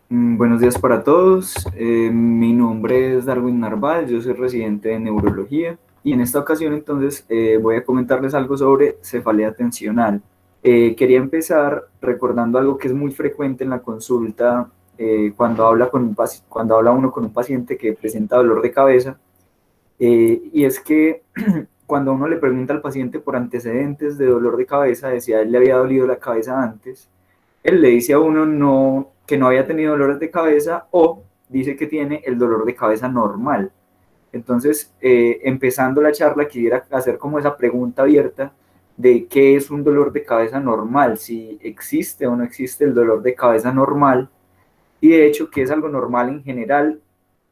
Buenos días para todos. Mi nombre es Darwin Narval, yo soy residente de neurología y en esta ocasión entonces voy a comentarles algo sobre cefalea tensional. Quería empezar recordando algo que es muy frecuente en la consulta cuando cuando habla uno con un paciente que presenta dolor de cabeza, y es que cuando uno le pregunta al paciente por antecedentes de dolor de cabeza, de si a él le había dolido la cabeza antes, él le dice a uno que no había tenido dolores de cabeza o dice que tiene el dolor de cabeza normal. Entonces, empezando la charla, quisiera hacer como esa pregunta abierta de qué es un dolor de cabeza normal, si existe o no existe el dolor de cabeza normal, y de hecho que es algo normal en general,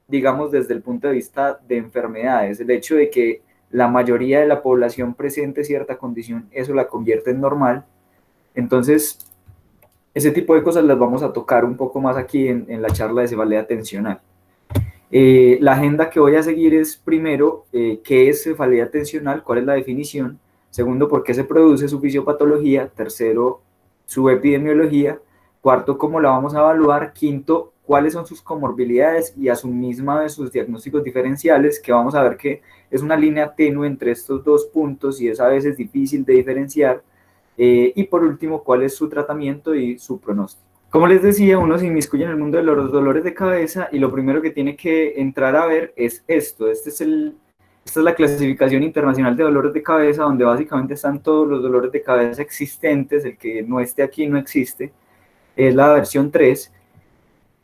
digamos desde el punto de vista de enfermedades, el hecho de que la mayoría de la población presente cierta condición, eso la convierte en normal. Entonces, ese tipo de cosas las vamos a tocar un poco más aquí en la charla de cefalea tensional. La agenda que voy a seguir es, primero, qué es cefalea tensional, cuál es la definición; segundo, por qué se produce su fisiopatología; tercero, su epidemiología; cuarto, cómo la vamos a evaluar; quinto, cuáles son sus comorbilidades y a su misma vez sus diagnósticos diferenciales, que vamos a ver que es una línea tenue entre estos dos puntos y es a veces difícil de diferenciar; y por último, cuál es su tratamiento y su pronóstico. Como les decía, uno se inmiscuye en el mundo de los dolores de cabeza y lo primero que tiene que entrar a ver es esto. Esta es la clasificación internacional de dolores de cabeza, donde básicamente están todos los dolores de cabeza existentes. El que no esté aquí no existe. Es la versión 3.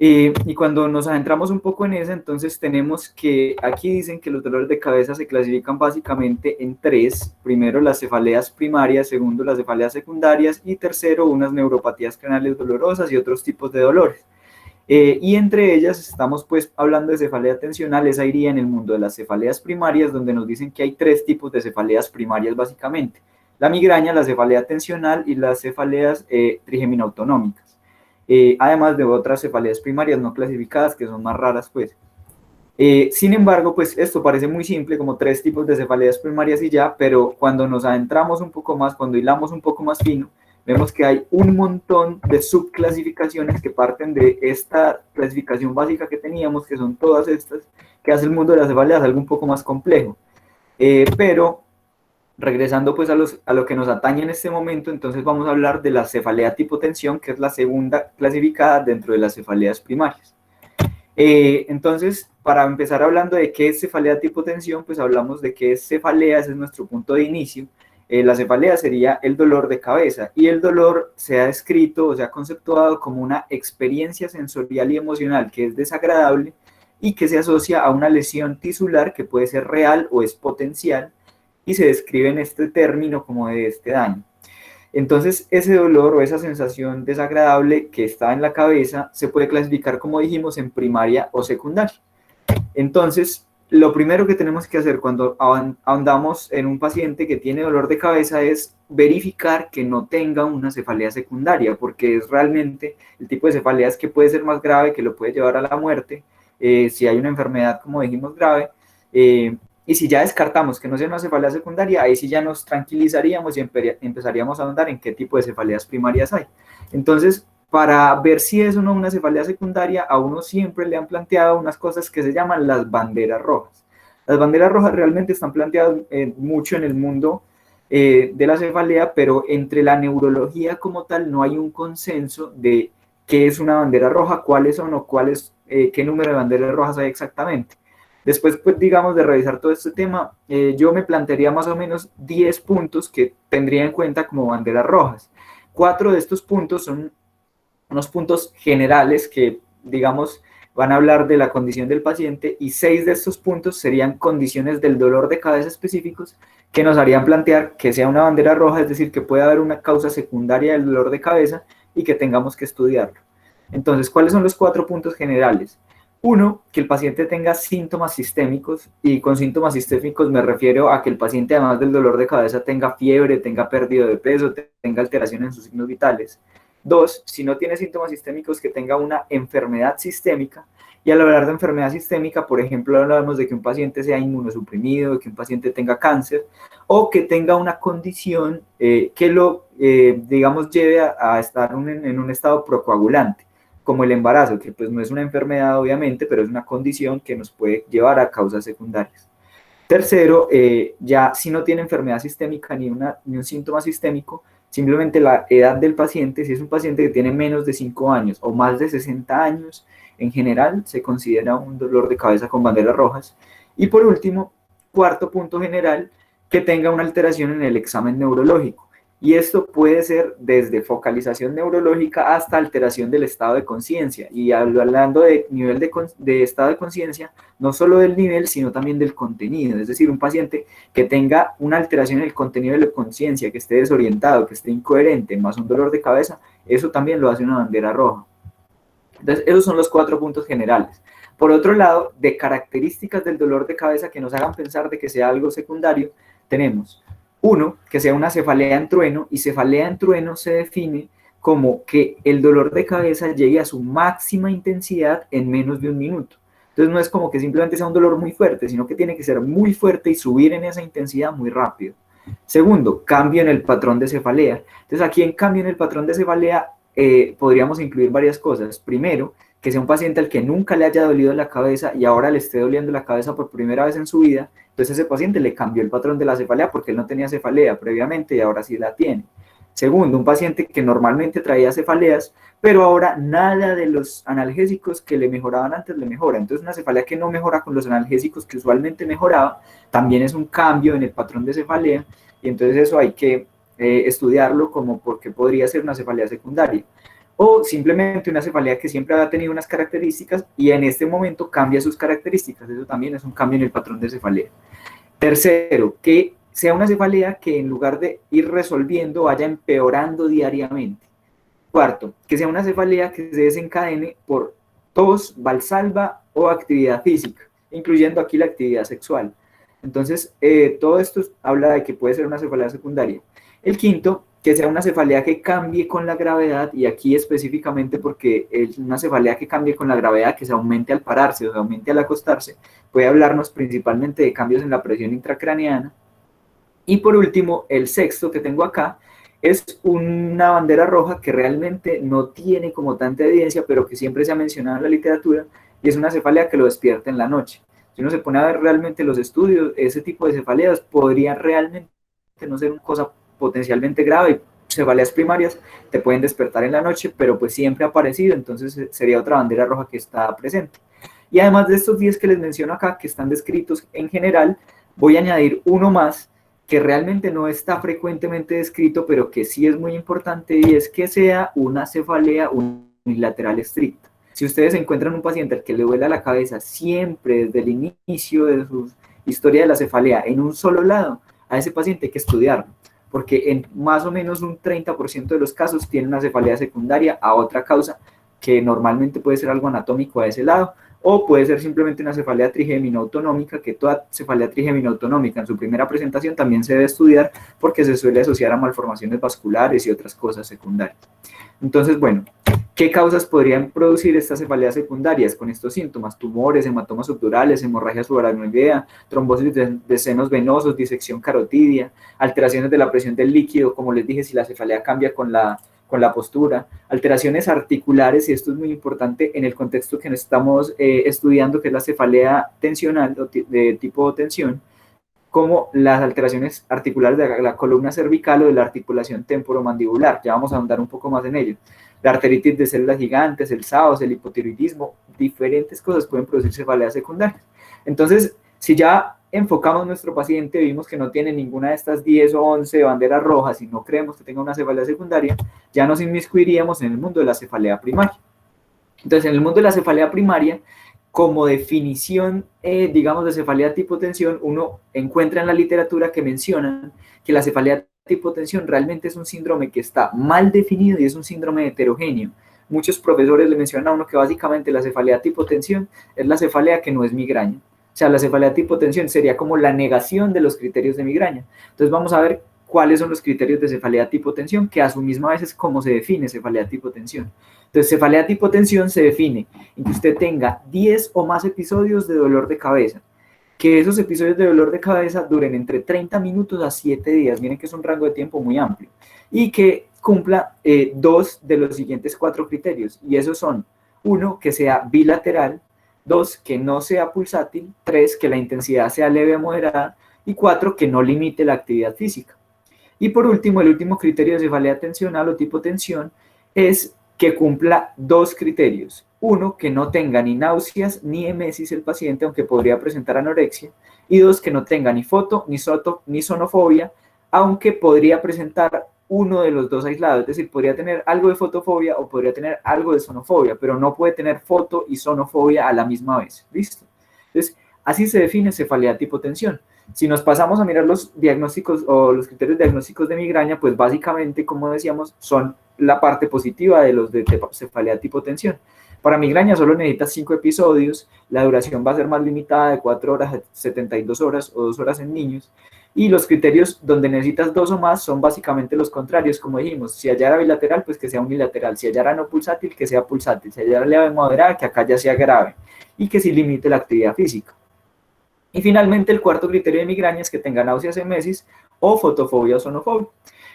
Y cuando nos adentramos un poco en esa, entonces tenemos que aquí dicen que los dolores de cabeza se clasifican básicamente en tres: primero, las cefaleas primarias; segundo, las cefaleas secundarias; y tercero, unas neuropatías craneales dolorosas y otros tipos de dolores. Y entre ellas estamos pues hablando de cefalea tensional. Esa iría en el mundo de las cefaleas primarias, donde nos dicen que hay tres tipos de cefaleas primarias básicamente: la migraña, la cefalea tensional y las cefaleas trigeminautonómicas, además de otras cefaleas primarias no clasificadas que son más raras pues. Sin embargo, pues esto parece muy simple, como tres tipos de cefaleas primarias y ya, pero cuando nos adentramos un poco más, cuando hilamos un poco más fino, vemos que hay un montón de subclasificaciones que parten de esta clasificación básica que teníamos, que son todas estas, que hace el mundo de las cefaleas algo un poco más complejo. Pero regresando pues a lo que nos atañe en este momento, entonces vamos a hablar de la cefalea tipo tensión, que es la segunda clasificada dentro de las cefaleas primarias. Entonces, para empezar hablando de qué es cefalea tipo tensión, pues hablamos de qué es cefalea. Ese es nuestro punto de inicio. La cefalea sería el dolor de cabeza, y el dolor se ha descrito o se ha conceptuado como una experiencia sensorial y emocional que es desagradable y que se asocia a una lesión tisular que puede ser real o es potencial, y se describe en este término como de este daño. Entonces, ese dolor o esa sensación desagradable que está en la cabeza se puede clasificar, como dijimos, en primaria o secundaria. Entonces, lo primero que tenemos que hacer cuando ahondamos en un paciente que tiene dolor de cabeza es verificar que no tenga una cefalea secundaria, porque es realmente el tipo de cefaleas que puede ser más grave, que lo puede llevar a la muerte, si hay una enfermedad, como dijimos, grave. Y si ya descartamos que no sea una cefalea secundaria, ahí sí ya nos tranquilizaríamos y empezaríamos a ahondar en qué tipo de cefaleas primarias hay. Entonces, para ver si es o no una cefalea secundaria, a uno siempre le han planteado unas cosas que se llaman las banderas rojas. Las banderas rojas realmente están planteadas mucho en el mundo de la cefalea, pero entre la neurología como tal no hay un consenso de qué es una bandera roja, cuáles son o qué número de banderas rojas hay exactamente. Después, pues, digamos, de revisar todo este tema, yo me plantearía más o menos 10 puntos que tendría en cuenta como banderas rojas. 4 de estos puntos son unos puntos generales que, digamos, van a hablar de la condición del paciente, y 6 de estos puntos serían condiciones del dolor de cabeza específicos que nos harían plantear que sea una bandera roja, es decir, que puede haber una causa secundaria del dolor de cabeza y que tengamos que estudiarlo. Entonces, ¿cuáles son los 4 puntos generales? Uno, que el paciente tenga síntomas sistémicos, y con síntomas sistémicos me refiero a que el paciente, además del dolor de cabeza, tenga fiebre, tenga pérdida de peso, tenga alteración en sus signos vitales. Dos, si no tiene síntomas sistémicos, que tenga una enfermedad sistémica. Y al hablar de enfermedad sistémica, por ejemplo, hablamos de que un paciente sea inmunosuprimido, de que un paciente tenga cáncer, o que tenga una condición que lo, digamos, lleve a estar en un estado procoagulante. como el embarazo, que pues no es una enfermedad obviamente, pero es una condición que nos puede llevar a causas secundarias. Tercero, ya si no tiene enfermedad sistémica ni un síntoma sistémico, simplemente la edad del paciente, si es un paciente que tiene menos de 5 años o más de 60 años, en general se considera un dolor de cabeza con banderas rojas. Y por último, cuarto punto general, que tenga una alteración en el examen neurológico. Y esto puede ser desde focalización neurológica hasta alteración del estado de conciencia. Y hablando de nivel de estado de conciencia, no solo del nivel, sino también del contenido. Es decir, un paciente que tenga una alteración en el contenido de la conciencia, que esté desorientado, que esté incoherente, más un dolor de cabeza, eso también lo hace una bandera roja. Entonces, esos son los 4 puntos generales. Por otro lado, de características del dolor de cabeza que nos hagan pensar de que sea algo secundario, tenemos uno, que sea una cefalea en trueno, y cefalea en trueno se define como que el dolor de cabeza llegue a su máxima intensidad en menos de un minuto. Entonces no es como que simplemente sea un dolor muy fuerte, sino que tiene que ser muy fuerte y subir en esa intensidad muy rápido. Segundo, cambio en el patrón de cefalea. Entonces aquí en cambio en el patrón de cefalea podríamos incluir varias cosas. Primero, que sea un paciente al que nunca le haya dolido la cabeza y ahora le esté doliendo la cabeza por primera vez en su vida, entonces ese paciente le cambió el patrón de la cefalea porque él no tenía cefalea previamente y ahora sí la tiene. Segundo, un paciente que normalmente traía cefaleas, pero ahora nada de los analgésicos que le mejoraban antes le mejora. Entonces una cefalea que no mejora con los analgésicos que usualmente mejoraba, también es un cambio en el patrón de cefalea, y entonces eso hay que estudiarlo como porque podría ser una cefalea secundaria. O simplemente una cefalea que siempre ha tenido unas características y en este momento cambia sus características. Eso también es un cambio en el patrón de cefalea. Tercero, que sea una cefalea que en lugar de ir resolviendo vaya empeorando diariamente. Cuarto, que sea una cefalea que se desencadene por tos, valsalva o actividad física, incluyendo aquí la actividad sexual. Entonces, todo esto habla de que puede ser una cefalea secundaria. El quinto, que sea una cefalea que cambie con la gravedad, y aquí específicamente porque es una cefalea que cambie con la gravedad, que se aumente al pararse o se aumente al acostarse, puede hablarnos principalmente de cambios en la presión intracraneana. Y por último, el sexto que tengo acá es una bandera roja que realmente no tiene como tanta evidencia, pero que siempre se ha mencionado en la literatura, y es una cefalea que lo despierta en la noche. Si uno se pone a ver realmente los estudios, ese tipo de cefaleas podría realmente no ser una cosa potencialmente grave. Cefaleas primarias te pueden despertar en la noche, pero pues siempre ha aparecido, entonces sería otra bandera roja que está presente. Y además de estos 10 que les menciono acá, que están descritos en general, voy a añadir uno más que realmente no está frecuentemente descrito, pero que sí es muy importante, y es que sea una cefalea unilateral estricta. Si ustedes encuentran un paciente al que le duele la cabeza siempre desde el inicio de su historia de la cefalea en un solo lado, a ese paciente hay que estudiarlo, porque en más o menos un 30% de los casos tiene una cefalea secundaria a otra causa, que normalmente puede ser algo anatómico a ese lado, o puede ser simplemente una cefalea trigeminoautonómica, que toda cefalea trigeminoautonómica en su primera presentación también se debe estudiar porque se suele asociar a malformaciones vasculares y otras cosas secundarias. Entonces, bueno, ¿qué causas podrían producir estas cefaleas secundarias con estos síntomas? Tumores, hematomas subdurales, hemorragia subaracnoidea, trombosis de senos venosos, disección carotidia, alteraciones de la presión del líquido, como les dije, si la cefalea cambia con la postura, alteraciones articulares, y esto es muy importante en el contexto que estamos estudiando, que es la cefalea tensional de tipo tensión, como las alteraciones articulares de la columna cervical o de la articulación temporomandibular. Ya vamos a ahondar un poco más en ello. La arteritis de células gigantes, el SAOS, el hipotiroidismo, diferentes cosas pueden producir cefaleas secundarias. Entonces, si ya enfocamos a nuestro paciente, vimos que no tiene ninguna de estas 10 o 11 banderas rojas y no creemos que tenga una cefalea secundaria, ya nos inmiscuiríamos en el mundo de la cefalea primaria. Entonces, en el mundo de la cefalea primaria, como definición, digamos, de cefalea tipo tensión, uno encuentra en la literatura que mencionan que la cefalea tipo tensión realmente es un síndrome que está mal definido y es un síndrome heterogéneo. Muchos profesores le mencionan a uno que básicamente la cefalea tipo tensión es la cefalea que no es migraña. O sea, la cefalea tipo tensión sería como la negación de los criterios de migraña. Entonces vamos a ver cuáles son los criterios de cefalea tipo tensión, que a su misma vez es cómo se define cefalea tipo tensión. Entonces, cefalea tipo tensión se define en que usted tenga 10 o más episodios de dolor de cabeza, que esos episodios de dolor de cabeza duren entre 30 minutos a 7 días, miren que es un rango de tiempo muy amplio, y que cumpla dos de los siguientes 4 criterios, y esos son: 1, que sea bilateral; 2, que no sea pulsátil; 3, que la intensidad sea leve a moderada; y 4, que no limite la actividad física. Y por último, el último criterio de cefalea tensional o tipo tensión es que cumpla 2 criterios. 1, que no tenga ni náuseas ni emesis el paciente, aunque podría presentar anorexia. Y 2, que no tenga ni foto, ni sonofobia, aunque podría presentar uno de los dos aislados. Es decir, podría tener algo de fotofobia o podría tener algo de sonofobia, pero no puede tener foto y sonofobia a la misma vez. ¿Listo? Entonces, así se define cefalea tipo tensión. Si nos pasamos a mirar los diagnósticos o los criterios diagnósticos de migraña, pues básicamente, como decíamos, son la parte positiva de los de cefalea tipo tensión. Para migraña solo necesitas 5 episodios, la duración va a ser más limitada, de 4 horas a 72 horas o 2 horas en niños, y los criterios donde necesitas 2 o más son básicamente los contrarios, como dijimos: si allá era bilateral, pues que sea unilateral; si allá era no pulsátil, que sea pulsátil; si allá era leve moderada, que acá ya sea grave, y que sí limite la actividad física. Y finalmente, el cuarto criterio de migraña es que tenga náuseas, emesis o fotofobia o sonofobia.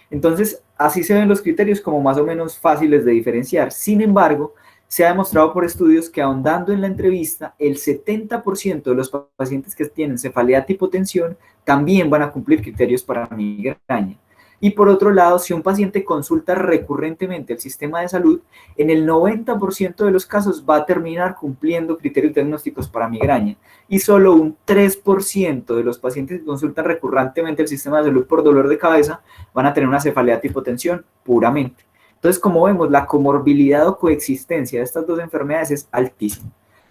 Entonces, así se ven los criterios como más o menos fáciles de diferenciar. Sin embargo, se ha demostrado por estudios que, ahondando en la entrevista, el 70% de los pacientes que tienen cefalea tipo tensión también van a cumplir criterios para migraña. Y por otro lado, si un paciente consulta recurrentemente el sistema de salud, en el 90% de los casos va a terminar cumpliendo criterios diagnósticos para migraña. Y solo un 3% de los pacientes que consultan recurrentemente el sistema de salud por dolor de cabeza van a tener una cefalea tipo tensión puramente. Entonces, como vemos, la comorbilidad o coexistencia de estas dos enfermedades es altísima.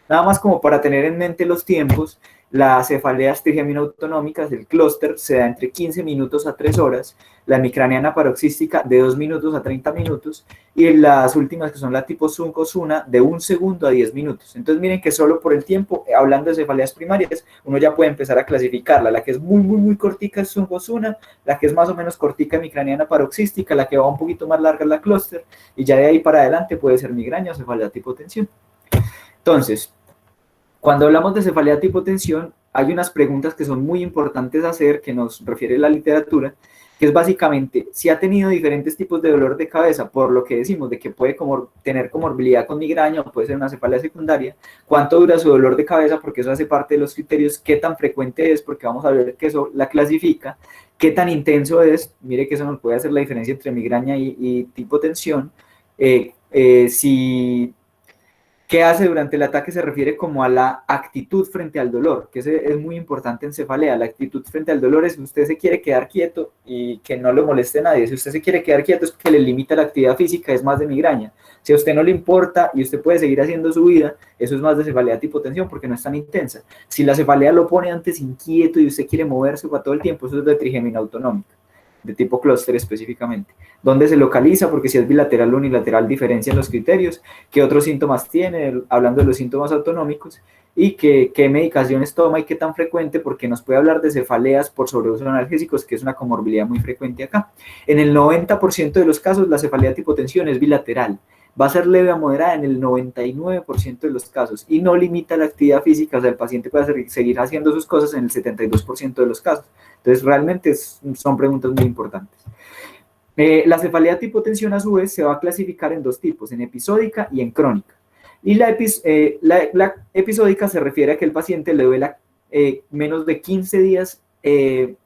Nada más como para tener en mente los tiempos: las cefaleas trigeminautonómicas del clúster se da entre 15 minutos a 3 horas, la hemicraniana paroxística de 2 minutos a 30 minutos, y las últimas, que son la tipo Sun-Kozuna, de 1 segundo a 10 minutos. Entonces miren que solo por el tiempo, hablando de cefaleas primarias, uno ya puede empezar a clasificarla. La que es muy cortica es Sun-Kozuna, la que es más o menos cortica, hemicraniana paroxística; la que va un poquito más larga es la clúster, y ya de ahí para adelante puede ser migraña o cefalea tipo tensión. Entonces, cuando hablamos de cefalea tipo tensión, hay unas preguntas que son muy importantes hacer, que nos refiere la literatura, que es básicamente si ha tenido diferentes tipos de dolor de cabeza, por lo que decimos de que puede tener comorbilidad con migraña o puede ser una cefalea secundaria; cuánto dura su dolor de cabeza, porque eso hace parte de los criterios; qué tan frecuente es, porque vamos a ver que eso la clasifica; qué tan intenso es, mire que eso nos puede hacer la diferencia entre migraña y tipo tensión; si ¿qué hace durante el ataque? Se refiere como a la actitud frente al dolor, que es muy importante en cefalea. La actitud frente al dolor es que usted se quiere quedar quieto y que no le moleste a nadie. Si usted se quiere quedar quieto es que le limita la actividad física, es más de migraña. Si a usted no le importa y usted puede seguir haciendo su vida, eso es más de cefalea tipo tensión, porque no es tan intensa. Si la cefalea lo pone antes inquieto y usted quiere moverse para todo el tiempo, eso es de trigemina autonómica, de tipo clúster específicamente. ¿Dónde se localiza? Porque si es bilateral o unilateral diferencian los criterios. ¿Qué otros síntomas tiene? Hablando de los síntomas autonómicos. Y qué medicaciones toma y qué tan frecuente, porque nos puede hablar de cefaleas por sobreuso de analgésicos, que es una comorbilidad muy frecuente acá. En el 90% de los casos, la cefalea tipo tensión es bilateral. Va a ser leve a moderada en el 99% de los casos y no limita la actividad física. O sea, el paciente puede seguir haciendo sus cosas en el 72% de los casos. Entonces, realmente son preguntas muy importantes. La cefalea tipo tensión, a su vez, se va a clasificar en 2 tipos: en episódica y en crónica. Y la episódica se refiere a que el paciente le duela menos de 15 días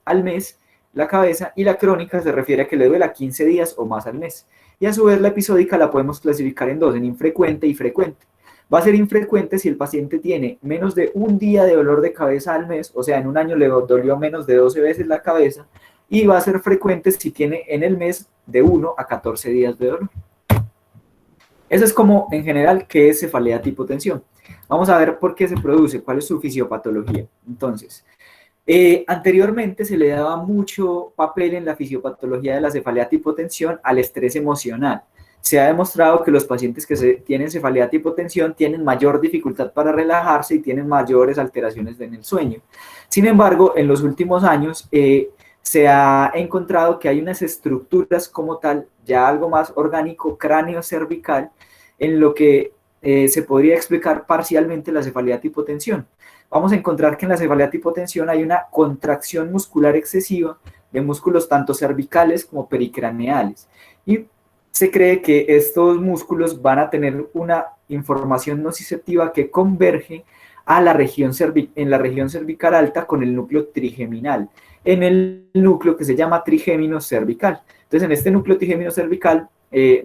al mes la cabeza, y la crónica se refiere a que le duela 15 días o más al mes. Y a su vez, la episódica la podemos clasificar en 2, en infrecuente y frecuente. Va a ser infrecuente si el paciente tiene menos de 1 día de dolor de cabeza al mes, o sea, en un año le dolió menos de 12 veces la cabeza, y va a ser frecuente si tiene en el mes de 1 a 14 días de dolor. Eso es como, en general, qué es cefalea tipo tensión. Vamos a ver por qué se produce, cuál es su fisiopatología. Entonces, anteriormente se le daba mucho papel en la fisiopatología de la cefalea tipo tensión al estrés emocional. Se ha demostrado que los pacientes que tienen cefalea tipo tensión tienen mayor dificultad para relajarse y tienen mayores alteraciones en el sueño. Sin embargo, en los últimos años se ha encontrado que hay unas estructuras como tal, ya algo más orgánico, cráneo cervical, en lo que se podría explicar parcialmente la cefalea tipo tensión. Vamos a encontrar que en la cefalea tipo tensión hay una contracción muscular excesiva de músculos tanto cervicales como pericraneales. Y se cree que estos músculos van a tener una información nociceptiva que converge a la región en la región cervical alta con el núcleo trigeminal, en el núcleo que se llama trigémino cervical. Entonces, en este núcleo trigémino cervical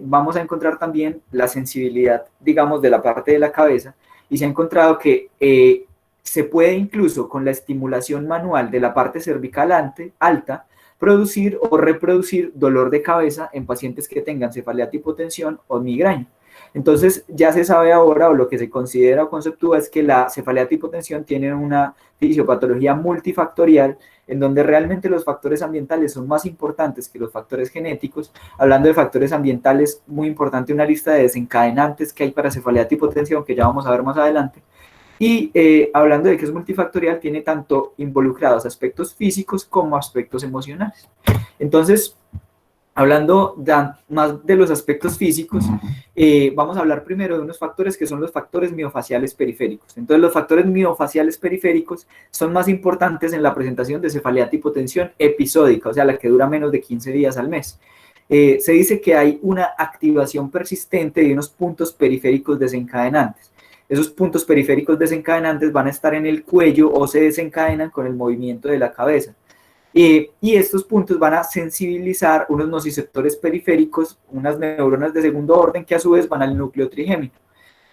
vamos a encontrar también la sensibilidad, digamos, de la parte de la cabeza, y se ha encontrado que se puede incluso con la estimulación manual de la parte cervical alta producir o reproducir dolor de cabeza en pacientes que tengan cefalea tipo tensión o migraña. Entonces ya se sabe ahora, o lo que se considera o conceptúa, es que la cefalea tipo tensión tiene una fisiopatología multifactorial en donde realmente los factores ambientales son más importantes que los factores genéticos. Hablando de factores ambientales, muy importante una lista de desencadenantes que hay para cefalea tipo tensión, que ya vamos a ver más adelante. Y hablando de que es multifactorial, tiene tanto involucrados aspectos físicos como aspectos emocionales. Entonces, hablando más de los aspectos físicos, vamos a hablar primero de unos factores que son los factores miofaciales periféricos. Entonces, los factores miofaciales periféricos son más importantes en la presentación de cefalea tipo tensión episódica, o sea, la que dura menos de 15 días al mes. Se dice que hay una activación persistente de unos puntos periféricos desencadenantes. Esos puntos periféricos desencadenantes van a estar en el cuello o se desencadenan con el movimiento de la cabeza. Y estos puntos van a sensibilizar unos nociceptores periféricos, unas neuronas de segundo orden que a su vez van al núcleo trigémino.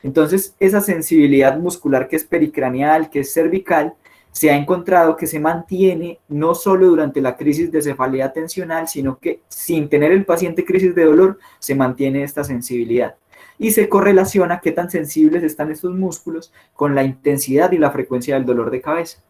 Entonces, esa sensibilidad muscular que es pericraneal, que es cervical, se ha encontrado que se mantiene no solo durante la crisis de cefalea tensional, sino que sin tener el paciente crisis de dolor, se mantiene esta sensibilidad. Y se correlaciona qué tan sensibles están estos músculos con la intensidad y la frecuencia del dolor de cabeza.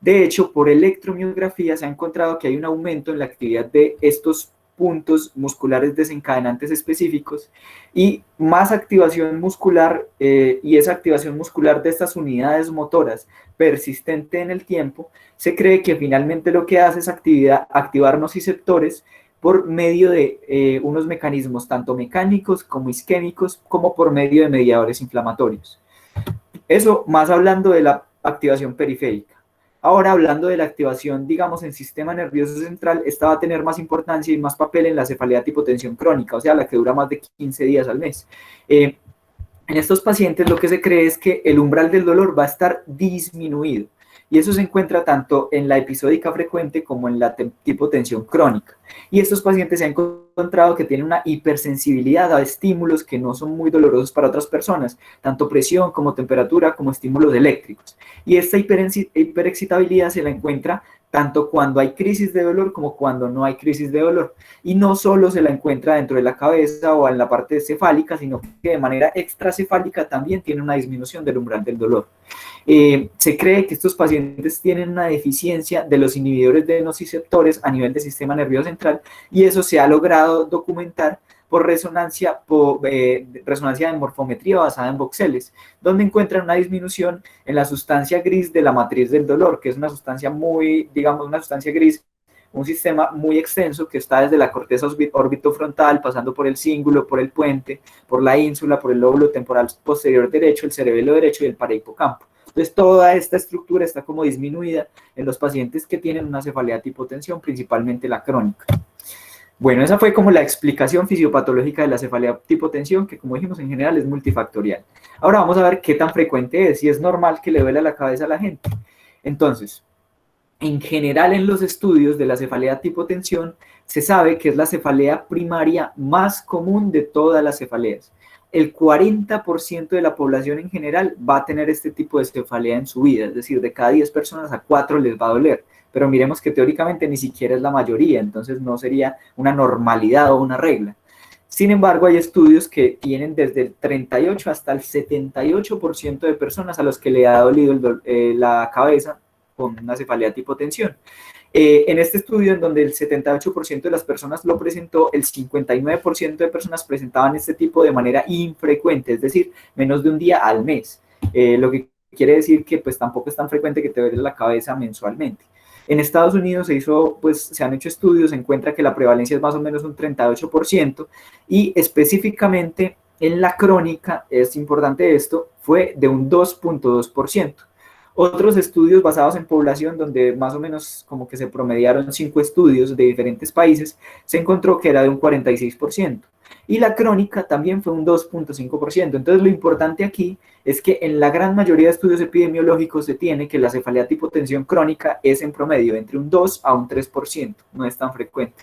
De hecho, por electromiografía se ha encontrado que hay un aumento en la actividad de estos puntos musculares desencadenantes específicos y más activación muscular, y esa activación muscular de estas unidades motoras persistente en el tiempo, se cree que finalmente lo que hace es activar nociceptores por medio de unos mecanismos tanto mecánicos como isquémicos, como por medio de mediadores inflamatorios. Eso más hablando de la activación periférica. Ahora, hablando de la activación, digamos, en sistema nervioso central, esta va a tener más importancia y más papel en la cefalea tipo tensión crónica, o sea, la que dura más de 15 días al mes. En estos pacientes lo que se cree es que el umbral del dolor va a estar disminuido. Y eso se encuentra tanto en la episódica frecuente como en la tipo tensión crónica. Y estos pacientes se han encontrado que tienen una hipersensibilidad a estímulos que no son muy dolorosos para otras personas, tanto presión como temperatura como estímulos eléctricos. Y esta hiperexcitabilidad se la encuentra tanto cuando hay crisis de dolor como cuando no hay crisis de dolor. Y no solo se la encuentra dentro de la cabeza o en la parte cefálica, sino que de manera extracefálica también tiene una disminución del umbral del dolor. Se cree que estos pacientes tienen una deficiencia de los inhibidores de nociceptores a nivel del sistema nervioso central, y eso se ha logrado documentar por resonancia de morfometría basada en voxeles, donde encuentran una disminución en la sustancia gris de la matriz del dolor, que es una sustancia una sustancia gris, un sistema muy extenso que está desde la corteza orbitofrontal, pasando por el cíngulo, por el puente, por la ínsula, por el lóbulo temporal posterior derecho, el cerebelo derecho y el parahipocampo. Entonces, toda esta estructura está como disminuida en los pacientes que tienen una cefalea tipo tensión, principalmente la crónica. Bueno, esa fue como la explicación fisiopatológica de la cefalea tipo tensión, que como dijimos en general es multifactorial. Ahora vamos a ver qué tan frecuente es, si es normal que le duele la cabeza a la gente. Entonces, en general en los estudios de la cefalea tipo tensión, se sabe que es la cefalea primaria más común de todas las cefaleas. El 40% de la población en general va a tener este tipo de cefalea en su vida, es decir, de cada 10 personas a 4 les va a doler, pero miremos que teóricamente ni siquiera es la mayoría, entonces no sería una normalidad o una regla. Sin embargo, hay estudios que tienen desde el 38 hasta el 78% de personas a los que le ha dolido la cabeza con una cefalea tipo tensión. En este estudio, en donde el 78% de las personas lo presentó, el 59% de personas presentaban este tipo de manera infrecuente, es decir, menos de un día al mes, lo que quiere decir que pues tampoco es tan frecuente que te duele la cabeza mensualmente. En Estados Unidos se han hecho estudios, se encuentra que la prevalencia es más o menos un 38%, y específicamente en la crónica, es importante esto, fue de un 2.2%. Otros estudios basados en población, donde más o menos como que se promediaron 5 estudios de diferentes países, se encontró que era de un 46%. y la crónica también fue un 2.5%. Entonces lo importante aquí es que en la gran mayoría de estudios epidemiológicos se tiene que la cefalea tipo tensión crónica es en promedio entre un 2 a un 3%, no es tan frecuente.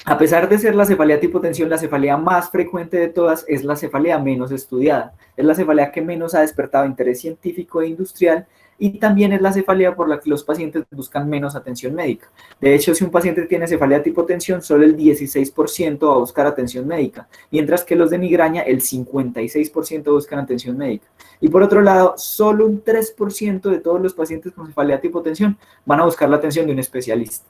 A pesar de ser la cefalea tipo tensión, la cefalea más frecuente de todas es la cefalea menos estudiada. Es la cefalea que menos ha despertado interés científico e industrial y también es la cefalea por la que los pacientes buscan menos atención médica. De hecho, si un paciente tiene cefalea tipo tensión, solo el 16% va a buscar atención médica, mientras que los de migraña, el 56% buscan atención médica. Y por otro lado, solo un 3% de todos los pacientes con cefalea tipo tensión van a buscar la atención de un especialista.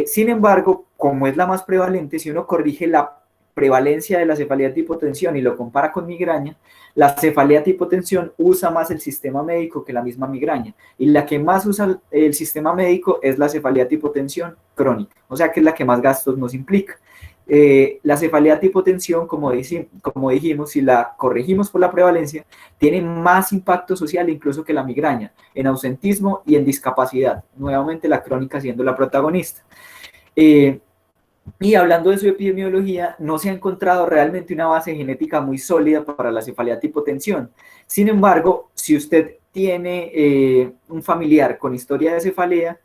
Sin embargo, como es la más prevalente, si uno corrige la prevalencia de la cefalea tipo tensión y lo compara con migraña, la cefalea tipo tensión usa más el sistema médico que la misma migraña, y la que más usa el sistema médico es la cefalea tipo tensión crónica, o sea que es la que más gastos nos implica. La cefalea tipo tensión, como dijimos, si la corregimos por la prevalencia, tiene más impacto social incluso que la migraña, en ausentismo y en discapacidad, nuevamente la crónica siendo la protagonista. Y hablando de su epidemiología, no se ha encontrado realmente una base genética muy sólida para la cefalea tipo tensión. Sin embargo, si usted tiene un familiar con historia de cefalea,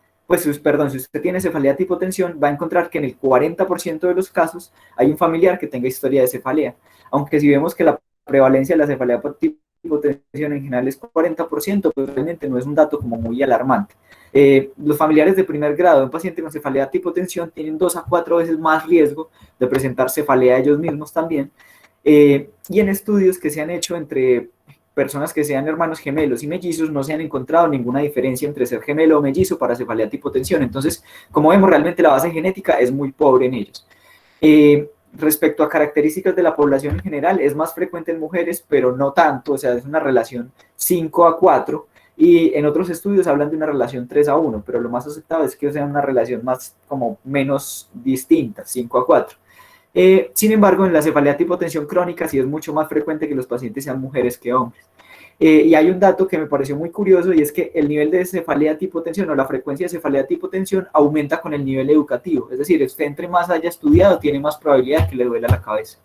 perdón, si usted tiene cefalea tipo tensión, va a encontrar que en el 40% de los casos hay un familiar que tenga historia de cefalea. Aunque si vemos que la prevalencia de la cefalea tipo tensión en general es 40%, pues realmente no es un dato como muy alarmante. Los familiares de primer grado de un paciente con cefalea tipo tensión tienen 2 a 4 veces más riesgo de presentar cefalea ellos mismos también. Y en estudios que se han hecho entre personas que sean hermanos gemelos y mellizos, no se han encontrado ninguna diferencia entre ser gemelo o mellizo para cefalea tipo tensión. Entonces, como vemos, realmente la base genética es muy pobre en ellos. Respecto a características de la población en general, es más frecuente en mujeres, pero no tanto, o sea, es una relación 5 a 4, y en otros estudios hablan de una relación 3 a 1, pero lo más aceptado es que sea una relación más, como menos distinta, 5 a 4. Sin embargo, en la cefalea tipo tensión crónica sí es mucho más frecuente que los pacientes sean mujeres que hombres. Y hay un dato que me pareció muy curioso, y es que el nivel de cefalea tipo tensión o la frecuencia de cefalea tipo tensión aumenta con el nivel educativo. Es decir, usted entre más haya estudiado, tiene más probabilidad que le duela la cabeza.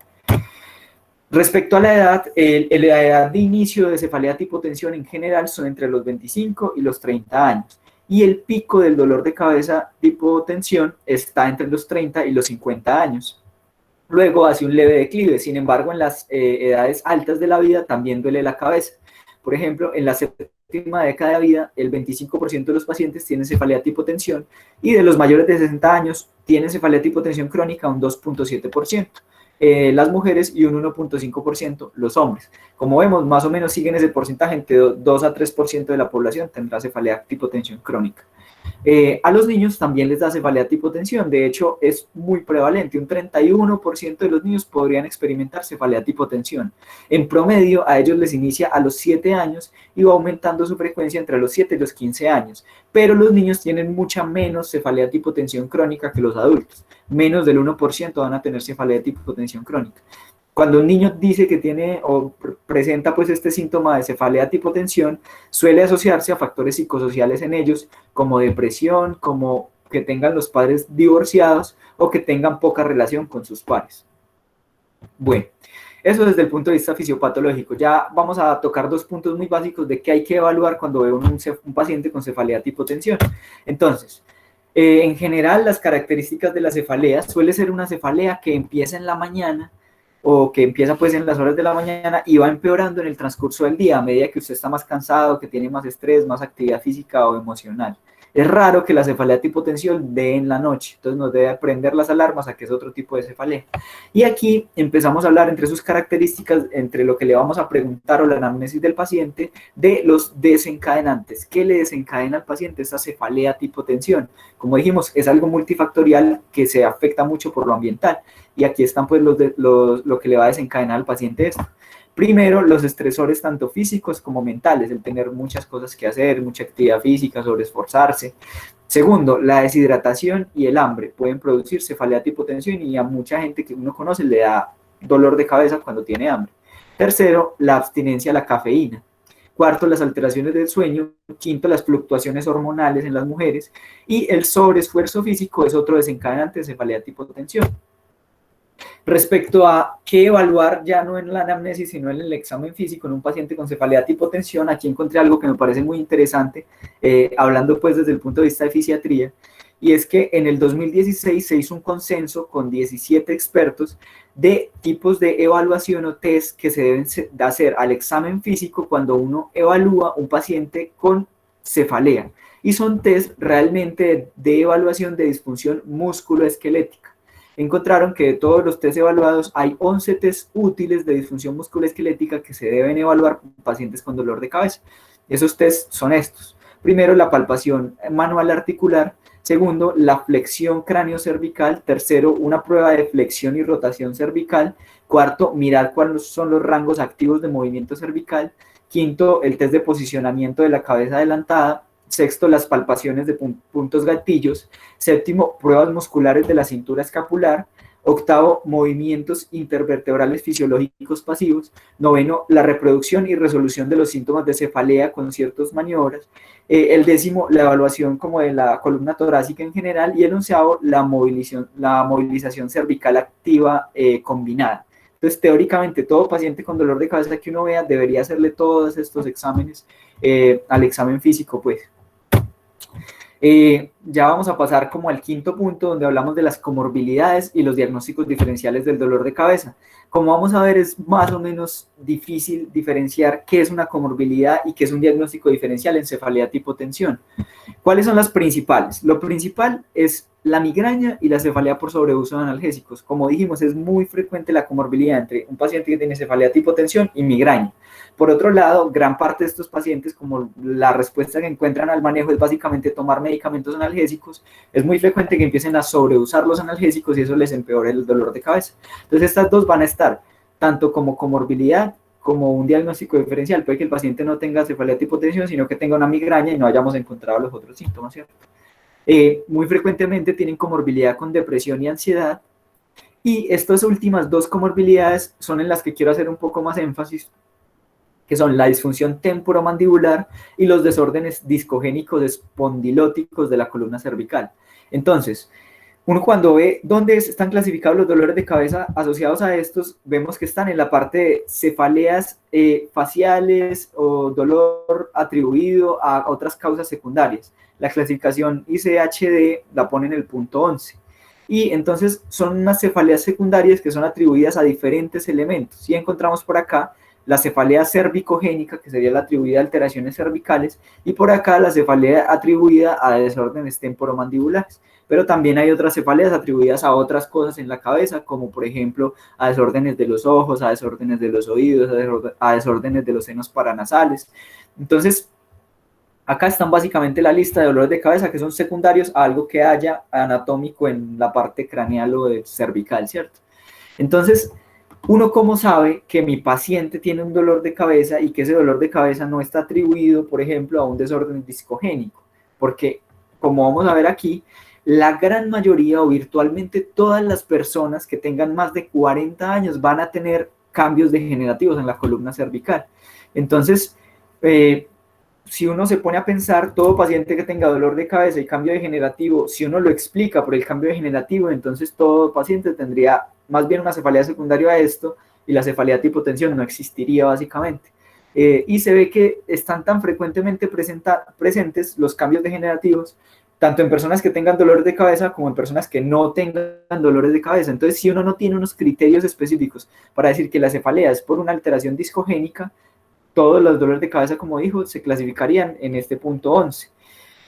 Respecto a la edad, la edad de inicio de cefalea tipo tensión en general son entre los 25 y los 30 años. Y el pico del dolor de cabeza tipo tensión está entre los 30 y los 50 años. Luego hace un leve declive. Sin embargo, en las edades altas de la vida también duele la cabeza. Por ejemplo, en la séptima década de vida, el 25% de los pacientes tienen cefalea tipo tensión, y de los mayores de 60 años tienen cefalea tipo tensión crónica un 2.7%. Las mujeres y un 1.5% los hombres. Como vemos, más o menos siguen ese porcentaje, entre 2 a 3% de la población tendrá cefalea tipo tensión crónica. A los niños también les da cefalea tipo tensión, de hecho es muy prevalente, un 31% de los niños podrían experimentar cefalea tipo tensión. En promedio a ellos les inicia a los 7 años y va aumentando su frecuencia entre los 7 y los 15 años, pero los niños tienen mucha menos cefalea tipo tensión crónica que los adultos, menos del 1% van a tener cefalea tipo tensión crónica. Cuando un niño dice que tiene o presenta pues este síntoma de cefalea tipo tensión, suele asociarse a factores psicosociales en ellos, como depresión, como que tengan los padres divorciados o que tengan poca relación con sus pares. Bueno, eso desde el punto de vista fisiopatológico. Ya vamos a tocar 2 puntos muy básicos de qué hay que evaluar cuando ve un paciente con cefalea tipo tensión. Entonces, en general, las características de la cefalea suele ser una cefalea que empieza en la mañana, o que empieza pues en las horas de la mañana y va empeorando en el transcurso del día a medida que usted está más cansado, que tiene más estrés, más actividad física o emocional. Es raro que la cefalea tipo tensión dé en la noche, entonces nos debe prender las alarmas a que es otro tipo de cefalea. Y aquí empezamos a hablar entre sus características, entre lo que le vamos a preguntar o la anamnesis del paciente, de los desencadenantes. ¿Qué le desencadena al paciente esta cefalea tipo tensión? Como dijimos, es algo multifactorial que se afecta mucho por lo ambiental. Y aquí están pues lo que le va a desencadenar al paciente esto. Primero, los estresores tanto físicos como mentales, el tener muchas cosas que hacer, mucha actividad física, sobreesforzarse. Segundo, la deshidratación y el hambre pueden producir cefalea tipo tensión, y a mucha gente que uno conoce le da dolor de cabeza cuando tiene hambre. Tercero, la abstinencia a la cafeína. Cuarto, las alteraciones del sueño. Quinto, las fluctuaciones hormonales en las mujeres. Y el sobreesfuerzo físico es otro desencadenante de cefalea tipo tensión. Respecto a qué evaluar ya no en la anamnesis, sino en el examen físico en un paciente con cefalea tipo tensión, aquí encontré algo que me parece muy interesante, hablando pues desde el punto de vista de fisiatría, y es que en el 2016 se hizo un consenso con 17 expertos de tipos de evaluación o test que se deben de hacer al examen físico cuando uno evalúa un paciente con cefalea. Y son test realmente de evaluación de disfunción musculoesquelética. Encontraron que de todos los test evaluados hay 11 test útiles de disfunción musculoesquelética que se deben evaluar en pacientes con dolor de cabeza. Esos test son estos. Primero, la palpación manual articular. Segundo, la flexión cráneo-cervical. Tercero, una prueba de flexión y rotación cervical. Cuarto, mirar cuáles son los rangos activos de movimiento cervical. Quinto, el test de posicionamiento de la cabeza adelantada. Sexto, las palpaciones de puntos gatillos. Séptimo, pruebas musculares de la cintura escapular. Octavo, movimientos intervertebrales fisiológicos pasivos. Noveno, la reproducción y resolución de los síntomas de cefalea con ciertas maniobras. El décimo, la evaluación como de la columna torácica en general. Y el onceavo, la movilización cervical activa combinada. Entonces, teóricamente, todo paciente con dolor de cabeza que uno vea debería hacerle todos estos exámenes al examen físico, pues. Ya vamos a pasar como al quinto punto donde hablamos de las comorbilidades y los diagnósticos diferenciales del dolor de cabeza. Como vamos a ver, es más o menos difícil diferenciar qué es una comorbilidad y qué es un diagnóstico diferencial en cefalea tipo tensión. ¿Cuáles son las principales? Lo principal es la migraña y la cefalea por sobreuso de analgésicos. Como dijimos, es muy frecuente la comorbilidad entre un paciente que tiene cefalea tipo tensión y migraña. Por otro lado, gran parte de estos pacientes, como la respuesta que encuentran al manejo es básicamente tomar medicamentos analgésicos, es muy frecuente que empiecen a sobreusar los analgésicos y eso les empeora el dolor de cabeza. Entonces, estas dos van a estar tanto como comorbilidad como un diagnóstico diferencial. Puede que el paciente no tenga cefalea tipo tensión, sino que tenga una migraña y no hayamos encontrado los otros síntomas, ¿cierto? Muy frecuentemente tienen comorbilidad con depresión y ansiedad. Y estas últimas dos comorbilidades son en las que quiero hacer un poco más énfasis, que son la disfunción temporomandibular y los desórdenes discogénicos espondilóticos de la columna cervical. Entonces, uno cuando ve dónde están clasificados los dolores de cabeza asociados a estos, vemos que están en la parte de cefaleas faciales o dolor atribuido a otras causas secundarias. La clasificación ICHD la pone en el punto 11. Y entonces son unas cefaleas secundarias que son atribuidas a diferentes elementos. Y encontramos por acá la cefalea cervicogénica, que sería la atribuida a alteraciones cervicales, y por acá la cefalea atribuida a desórdenes temporomandibulares. Pero también hay otras cefaleas atribuidas a otras cosas en la cabeza, como por ejemplo a desórdenes de los ojos, a desórdenes de los oídos, a desórdenes de los senos paranasales. Entonces, acá están básicamente la lista de dolores de cabeza que son secundarios a algo que haya anatómico en la parte craneal o cervical, ¿cierto? Entonces, ¿uno cómo sabe que mi paciente tiene un dolor de cabeza y que ese dolor de cabeza no está atribuido, por ejemplo, a un desorden discogénico? Porque, como vamos a ver aquí, la gran mayoría o virtualmente todas las personas que tengan más de 40 años van a tener cambios degenerativos en la columna cervical. Entonces, si uno se pone a pensar, todo paciente que tenga dolor de cabeza y cambio degenerativo, si uno lo explica por el cambio degenerativo, entonces todo paciente tendría más bien una cefalea secundaria a esto y la cefalea tipo tensión no existiría básicamente. Y se ve que están tan frecuentemente presentes los cambios degenerativos, tanto en personas que tengan dolores de cabeza como en personas que no tengan dolores de cabeza. Entonces, si uno no tiene unos criterios específicos para decir que la cefalea es por una alteración discogénica, todos los dolores de cabeza, como dijo, se clasificarían en este punto 11,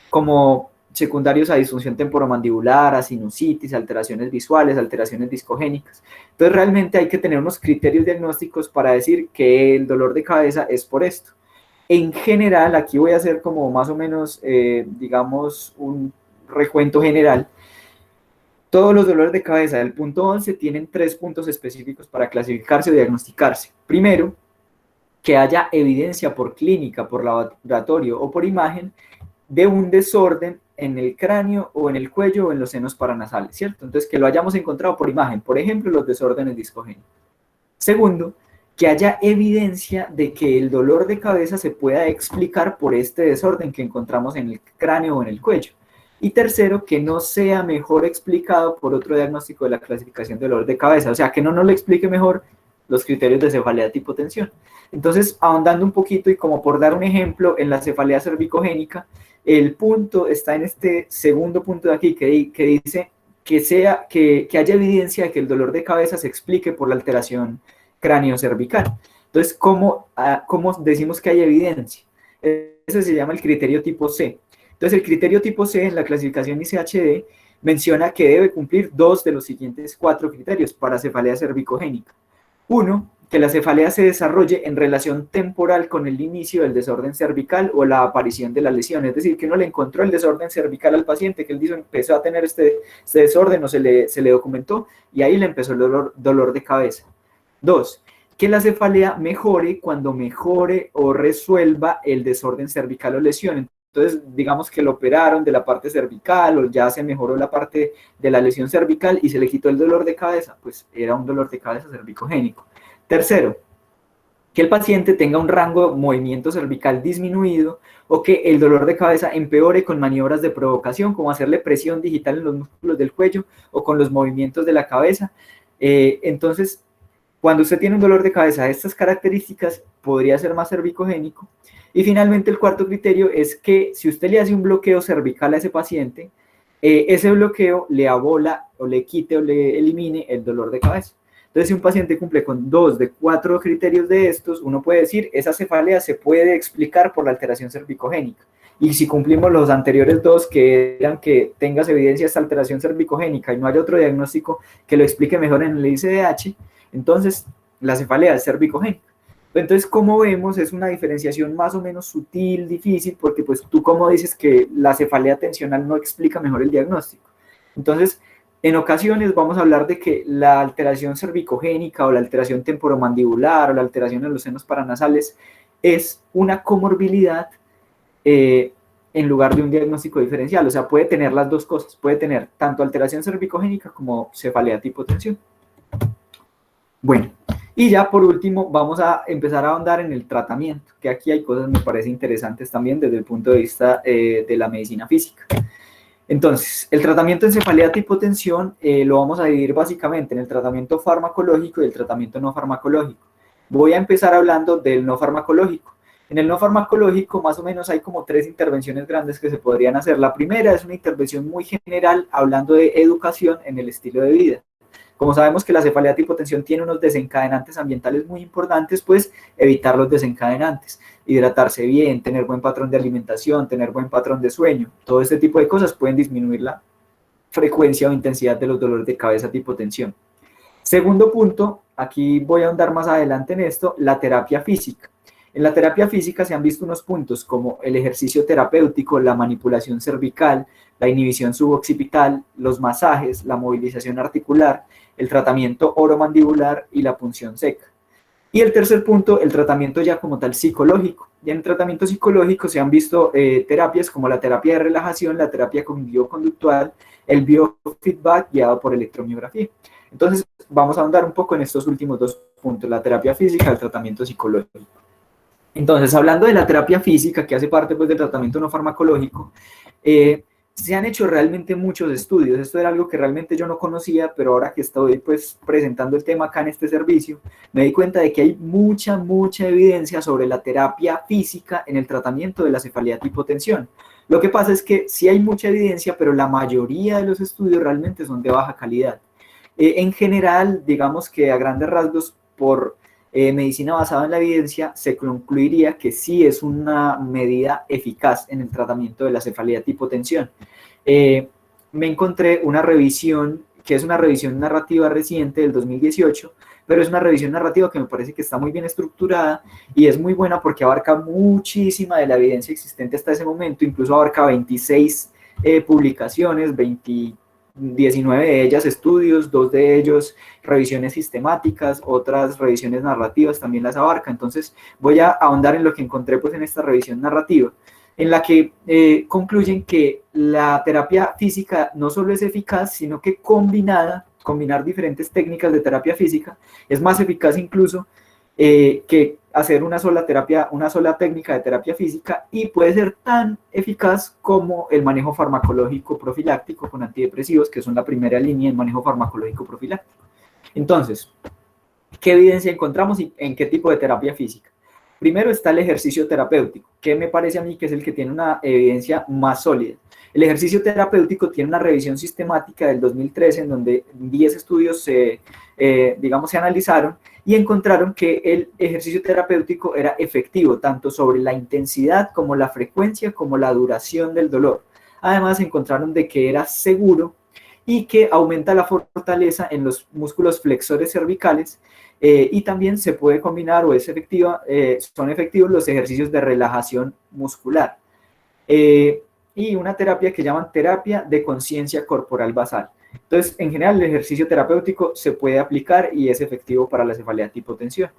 como secundarios a disfunción temporomandibular, a sinusitis, alteraciones visuales, alteraciones discogénicas. Entonces, realmente hay que tener unos criterios diagnósticos para decir que el dolor de cabeza es por esto. En general, aquí voy a hacer como más o menos, digamos, un recuento general. Todos los dolores de cabeza del punto 11 tienen 3 puntos específicos para clasificarse o diagnosticarse. Primero, que haya evidencia por clínica, por laboratorio o por imagen de un desorden en el cráneo o en el cuello o en los senos paranasales, ¿cierto? Entonces, que lo hayamos encontrado por imagen, por ejemplo, los desórdenes discogénicos. Segundo, que haya evidencia de que el dolor de cabeza se pueda explicar por este desorden que encontramos en el cráneo o en el cuello. Y tercero, que no sea mejor explicado por otro diagnóstico de la clasificación de dolor de cabeza, o sea, que no nos lo explique mejor los criterios de cefalea tipo tensión. Entonces, ahondando un poquito y como por dar un ejemplo, en la cefalea cervicogénica, el punto está en este segundo punto de aquí que dice que haya evidencia de que el dolor de cabeza se explique por la alteración cráneo-cervical. Entonces, ¿cómo decimos que hay evidencia? Ese se llama el criterio tipo C. Entonces, el criterio tipo C en la clasificación ICHD menciona que debe cumplir 2 de los siguientes 4 criterios para cefalea cervicogénica. Uno, que la cefalea se desarrolle en relación temporal con el inicio del desorden cervical o la aparición de la lesión. Es decir, que uno le encontró el desorden cervical al paciente, que él dijo empezó a tener este desorden o se le documentó y ahí le empezó el dolor de cabeza. Dos, que la cefalea mejore cuando mejore o resuelva el desorden cervical o lesión. Entonces, digamos que lo operaron de la parte cervical o ya se mejoró la parte de la lesión cervical y se le quitó el dolor de cabeza, pues era un dolor de cabeza cervicogénico. Tercero, que el paciente tenga un rango de movimiento cervical disminuido o que el dolor de cabeza empeore con maniobras de provocación, como hacerle presión digital en los músculos del cuello o con los movimientos de la cabeza. Entonces, cuando usted tiene un dolor de cabeza de estas características, podría ser más cervicogénico. Y finalmente, el cuarto criterio es que si usted le hace un bloqueo cervical a ese paciente, ese bloqueo le abola o le quite o le elimine el dolor de cabeza. Entonces, si un paciente cumple con 2 de 4 criterios de estos, uno puede decir, esa cefalea se puede explicar por la alteración cervicogénica. Y si cumplimos los anteriores 2, que eran que tengas evidencia de esta alteración cervicogénica y no hay otro diagnóstico que lo explique mejor en el ICDH, entonces la cefalea es cervicogénica. Entonces, como vemos, es una diferenciación más o menos sutil, difícil, porque pues tú como dices que la cefalea tensional no explica mejor el diagnóstico. Entonces, en ocasiones vamos a hablar de que la alteración cervicogénica o la alteración temporomandibular o la alteración en los senos paranasales es una comorbilidad en lugar de un diagnóstico diferencial. O sea, puede tener las dos cosas. Puede tener tanto alteración cervicogénica como cefalea tipo tensión. Bueno, y ya por último vamos a empezar a ahondar en el tratamiento, que aquí hay cosas me parece interesantes también desde el punto de vista de la medicina física. Entonces, el tratamiento en cefalea tipo tensión lo vamos a dividir básicamente en el tratamiento farmacológico y el tratamiento no farmacológico. Voy a empezar hablando del no farmacológico. En el no farmacológico más o menos hay como 3 intervenciones grandes que se podrían hacer. La primera es una intervención muy general hablando de educación en el estilo de vida. Como sabemos que la cefalea tipo tensión tiene unos desencadenantes ambientales muy importantes, pues evitar los desencadenantes, hidratarse bien, tener buen patrón de alimentación, tener buen patrón de sueño, todo este tipo de cosas pueden disminuir la frecuencia o intensidad de los dolores de cabeza tipo tensión. Segundo punto, aquí voy a ahondar más adelante en esto, la terapia física. En la terapia física se han visto unos puntos como el ejercicio terapéutico, la manipulación cervical, la inhibición suboccipital, los masajes, la movilización articular, el tratamiento oromandibular y la punción seca. Y el tercer punto, el tratamiento ya como tal psicológico. Ya en el tratamiento psicológico se han visto terapias como la terapia de relajación, la terapia cognitivo-conductual, el biofeedback guiado por electromiografía. Entonces, vamos a ahondar un poco en estos últimos 2 puntos, la terapia física y el tratamiento psicológico. Entonces, hablando de la terapia física, que hace parte pues, del tratamiento no farmacológico, se han hecho realmente muchos estudios. Esto era algo que realmente yo no conocía, pero ahora que estoy pues, presentando el tema acá en este servicio, me di cuenta de que hay mucha evidencia sobre la terapia física en el tratamiento de la cefalea tipo tensión. Lo que pasa es que sí hay mucha evidencia, pero la mayoría de los estudios realmente son de baja calidad. En general, digamos que a grandes rasgos, por medicina basada en la evidencia, se concluiría que sí es una medida eficaz en el tratamiento de la cefalea tipo tensión. Me encontré una revisión, que es una revisión narrativa reciente del 2018, pero es una revisión narrativa que me parece que está muy bien estructurada y es muy buena porque abarca muchísima de la evidencia existente hasta ese momento, incluso abarca 26 publicaciones, 19 de ellas estudios, 2 de ellos revisiones sistemáticas, otras revisiones narrativas también las abarca. Entonces voy a ahondar en lo que encontré pues en esta revisión narrativa, en la que concluyen que la terapia física no solo es eficaz, sino que combinar diferentes técnicas de terapia física es más eficaz incluso que hacer una sola terapia, una sola técnica de terapia física, y puede ser tan eficaz como el manejo farmacológico profiláctico con antidepresivos, que son la primera línea en manejo farmacológico profiláctico. Entonces, ¿qué evidencia encontramos y en qué tipo de terapia física? Primero está el ejercicio terapéutico, que me parece a mí que es el que tiene una evidencia más sólida. El ejercicio terapéutico tiene una revisión sistemática del 2013 en donde 10 estudios se analizaron y encontraron que el ejercicio terapéutico era efectivo tanto sobre la intensidad como la frecuencia como la duración del dolor. Además encontraron de que era seguro y que aumenta la fortaleza en los músculos flexores cervicales, y también se puede combinar o es efectiva, son efectivos los ejercicios de relajación muscular. Y una terapia que llaman terapia de conciencia corporal basal. Entonces, en general, el ejercicio terapéutico se puede aplicar y es efectivo para la cefalea tipo tensión.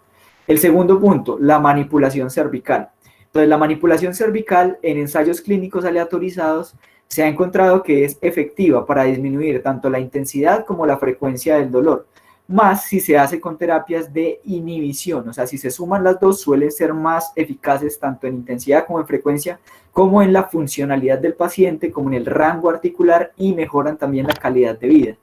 El segundo punto, la manipulación cervical. Entonces, la manipulación cervical en ensayos clínicos aleatorizados se ha encontrado que es efectiva para disminuir tanto la intensidad como la frecuencia del dolor, más si se hace con terapias de inhibición, o sea, si se suman las dos suelen ser más eficaces tanto en intensidad como en frecuencia, como en la funcionalidad del paciente, como en el rango articular, y mejoran también la calidad de vida.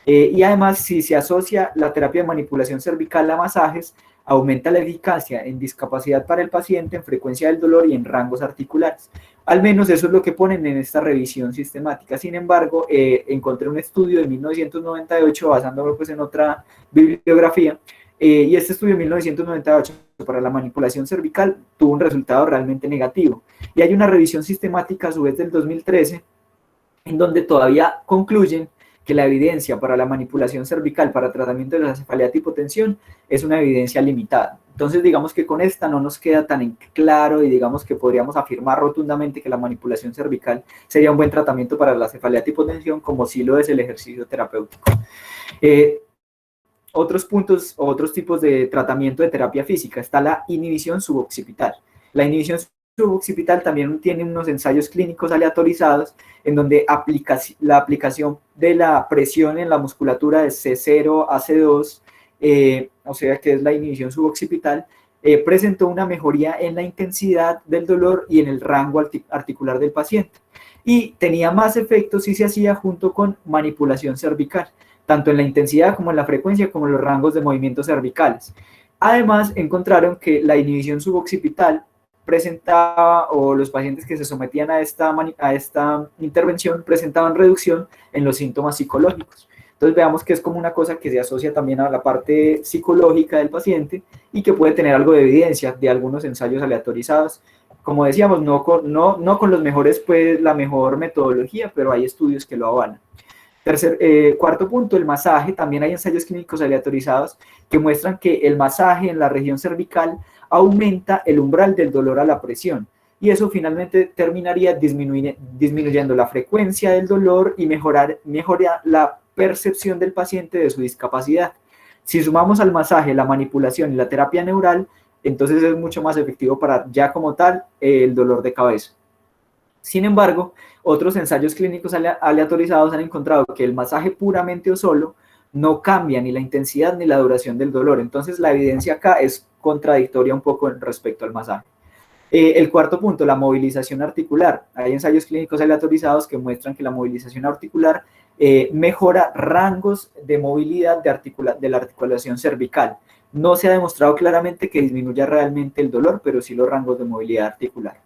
Y además, si se asocia la terapia de manipulación cervical a masajes, aumenta la eficacia en discapacidad para el paciente, en frecuencia del dolor y en rangos articulares. Al menos eso es lo que ponen en esta revisión sistemática. Sin embargo, encontré un estudio de 1998, basándome pues en otra bibliografía, y este estudio de 1998 para la manipulación cervical tuvo un resultado realmente negativo. Y hay una revisión sistemática a su vez del 2013, en donde todavía concluyen que la evidencia para la manipulación cervical para tratamiento de la cefalea tipo tensión es una evidencia limitada. Entonces, digamos que con esta no nos queda tan en claro y digamos que podríamos afirmar rotundamente que la manipulación cervical sería un buen tratamiento para la cefalea tipo tensión, como sí lo es el ejercicio terapéutico. Otros puntos o otros tipos de tratamiento de terapia física está la inhibición suboccipital. La inhibición suboccipital también tiene unos ensayos clínicos aleatorizados en donde la aplicación de la presión en la musculatura de C0 a C2, o sea que es la inhibición suboccipital, presentó una mejoría en la intensidad del dolor y en el rango articular del paciente. Y tenía más efectos si se hacía junto con manipulación cervical, tanto en la intensidad como en la frecuencia como en los rangos de movimientos cervicales. Además, encontraron que la inhibición suboccipital presentaba, o los pacientes que se sometían a esta intervención presentaban reducción en los síntomas psicológicos. Entonces veamos que es como una cosa que se asocia también a la parte psicológica del paciente y que puede tener algo de evidencia de algunos ensayos aleatorizados. Como decíamos, no con los mejores, pues la mejor metodología, pero hay estudios que lo avalan. Cuarto punto, el masaje. También hay ensayos clínicos aleatorizados que muestran que el masaje en la región cervical aumenta el umbral del dolor a la presión, y eso finalmente terminaría disminuyendo la frecuencia del dolor y mejora la percepción del paciente de su discapacidad. Si sumamos al masaje la manipulación y la terapia neural, entonces es mucho más efectivo para ya como tal el dolor de cabeza. Sin embargo, otros ensayos clínicos aleatorizados han encontrado que el masaje puramente o solo no cambia ni la intensidad ni la duración del dolor. Entonces la evidencia acá es contradictoria un poco respecto al masaje. El cuarto punto, la movilización articular. Hay ensayos clínicos aleatorizados que muestran que la movilización articular mejora rangos de movilidad de la articulación cervical. No se ha demostrado claramente que disminuya realmente el dolor, pero sí los rangos de movilidad articular.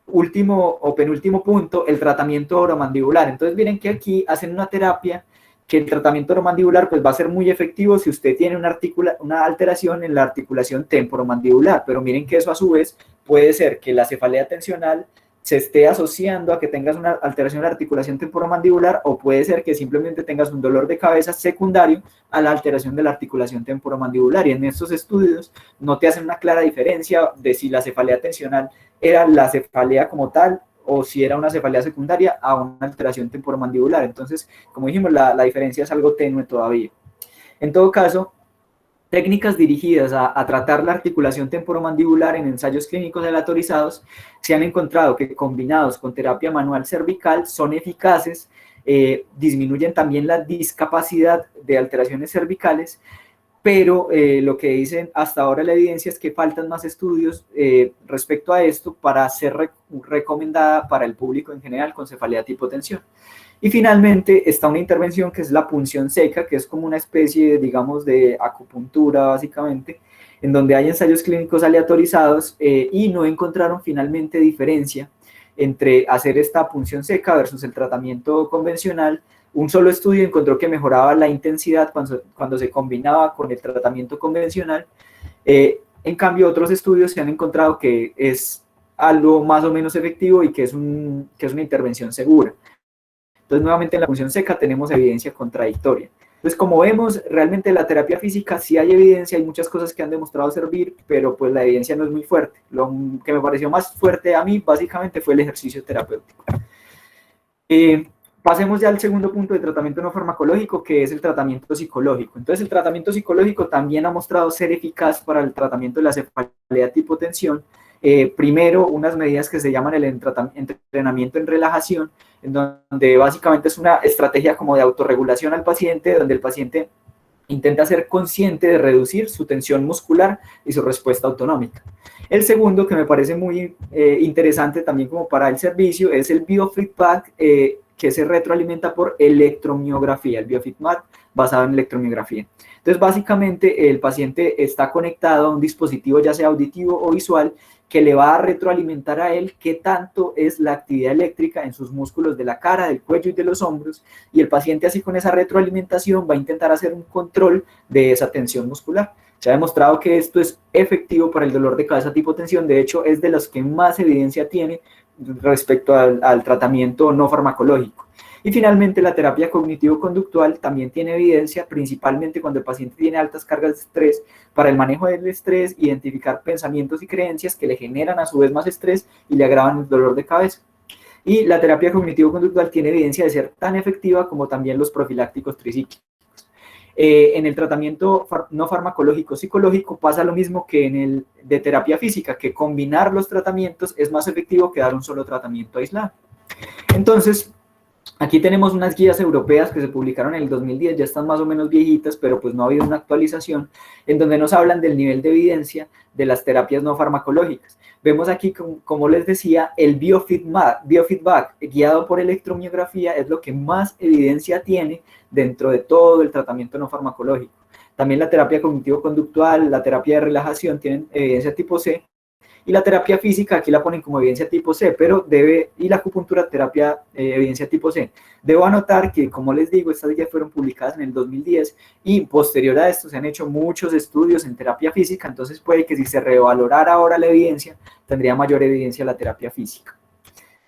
Último o penúltimo punto, el tratamiento oromandibular. Entonces miren que aquí hacen una terapia que el tratamiento oromandibular pues va a ser muy efectivo si usted tiene una alteración en la articulación temporomandibular, pero miren que eso a su vez puede ser que la cefalea tensional se esté asociando a que tengas una alteración en la articulación temporomandibular, o puede ser que simplemente tengas un dolor de cabeza secundario a la alteración de la articulación temporomandibular, y en estos estudios no te hacen una clara diferencia de si la cefalea tensional era la cefalea como tal o si era una cefalea secundaria a una alteración temporomandibular. Entonces, como dijimos, la diferencia es algo tenue todavía. En todo caso, técnicas dirigidas a tratar la articulación temporomandibular en ensayos clínicos aleatorizados se han encontrado que combinados con terapia manual cervical son eficaces, disminuyen también la discapacidad de alteraciones cervicales, pero lo que dicen hasta ahora la evidencia es que faltan más estudios respecto a esto para ser recomendada para el público en general con cefalea tipo tensión. Y finalmente está una intervención que es la punción seca, que es como una especie, digamos, de acupuntura básicamente, en donde hay ensayos clínicos aleatorizados y no encontraron finalmente diferencia entre hacer esta punción seca versus el tratamiento convencional. Un solo estudio encontró que mejoraba la intensidad cuando se combinaba con el tratamiento convencional. En cambio, otros estudios se han encontrado que es algo más o menos efectivo y que es una intervención segura. Entonces, nuevamente en la punción seca tenemos evidencia contradictoria. Entonces, como vemos, realmente la terapia física sí hay evidencia, hay muchas cosas que han demostrado servir, pero pues la evidencia no es muy fuerte. Lo que me pareció más fuerte a mí, básicamente, fue el ejercicio terapéutico. Pasemos ya al segundo punto de tratamiento no farmacológico, que es el tratamiento psicológico. Entonces, el tratamiento psicológico también ha mostrado ser eficaz para el tratamiento de la cefalea tipo tensión. Primero, unas medidas que se llaman el entrenamiento en relajación, en donde básicamente es una estrategia como de autorregulación al paciente, donde el paciente intenta ser consciente de reducir su tensión muscular y su respuesta autonómica. El segundo, que me parece muy interesante también como para el servicio, es el biofeedback, que se retroalimenta por electromiografía, el biofeedback basado en electromiografía. Entonces, básicamente, el paciente está conectado a un dispositivo, ya sea auditivo o visual, que le va a retroalimentar a él qué tanto es la actividad eléctrica en sus músculos de la cara, del cuello y de los hombros, y el paciente así con esa retroalimentación va a intentar hacer un control de esa tensión muscular. Se ha demostrado que esto es efectivo para el dolor de cabeza tipo tensión, de hecho es de los que más evidencia tiene respecto al tratamiento no farmacológico. Y finalmente, la terapia cognitivo-conductual también tiene evidencia, principalmente cuando el paciente tiene altas cargas de estrés, para el manejo del estrés, identificar pensamientos y creencias que le generan a su vez más estrés y le agravan el dolor de cabeza. Y la terapia cognitivo-conductual tiene evidencia de ser tan efectiva como también los profilácticos tricíclicos. En el tratamiento no farmacológico psicológico pasa lo mismo que en el de terapia física, que combinar los tratamientos es más efectivo que dar un solo tratamiento aislado. Entonces, aquí tenemos unas guías europeas que se publicaron en el 2010, ya están más o menos viejitas, pero pues no ha habido una actualización, en donde nos hablan del nivel de evidencia de las terapias no farmacológicas. Vemos aquí, como les decía, el biofeedback guiado por electromiografía es lo que más evidencia tiene dentro de todo el tratamiento no farmacológico. También la terapia cognitivo-conductual, la terapia de relajación tienen evidencia tipo C, y la terapia física aquí la ponen como evidencia tipo C, pero y la acupuntura terapia evidencia tipo C. Debo anotar que, como les digo, estas ya fueron publicadas en el 2010 y posterior a esto se han hecho muchos estudios en terapia física, entonces puede que si se revalorara ahora la evidencia, tendría mayor evidencia la terapia física.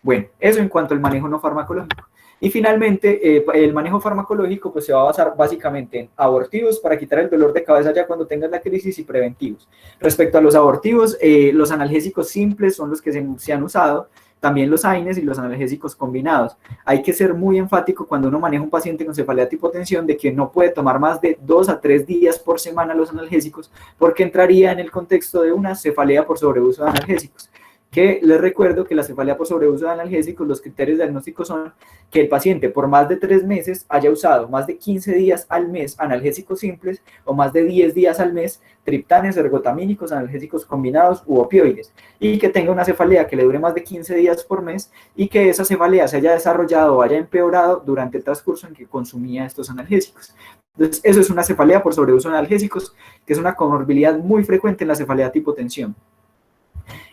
Bueno, eso en cuanto al manejo no farmacológico. Y finalmente, el manejo farmacológico pues, se va a basar básicamente en abortivos para quitar el dolor de cabeza ya cuando tengas la crisis y preventivos. Respecto a los abortivos, los analgésicos simples son los que se han usado, también los AINES y los analgésicos combinados. Hay que ser muy enfático cuando uno maneja un paciente con cefalea tipo tensión de que no puede tomar más de 2 a 3 días por semana los analgésicos porque entraría en el contexto de una cefalea por sobreuso de analgésicos. Que les recuerdo que la cefalea por sobreuso de analgésicos, los criterios diagnósticos son que el paciente por más de 3 meses haya usado más de 15 días al mes analgésicos simples o más de 10 días al mes triptanes, ergotamínicos, analgésicos combinados u opioides, y que tenga una cefalea que le dure más de 15 días por mes y que esa cefalea se haya desarrollado o haya empeorado durante el transcurso en que consumía estos analgésicos. Entonces, eso es una cefalea por sobreuso de analgésicos, que es una comorbilidad muy frecuente en la cefalea tipo tensión.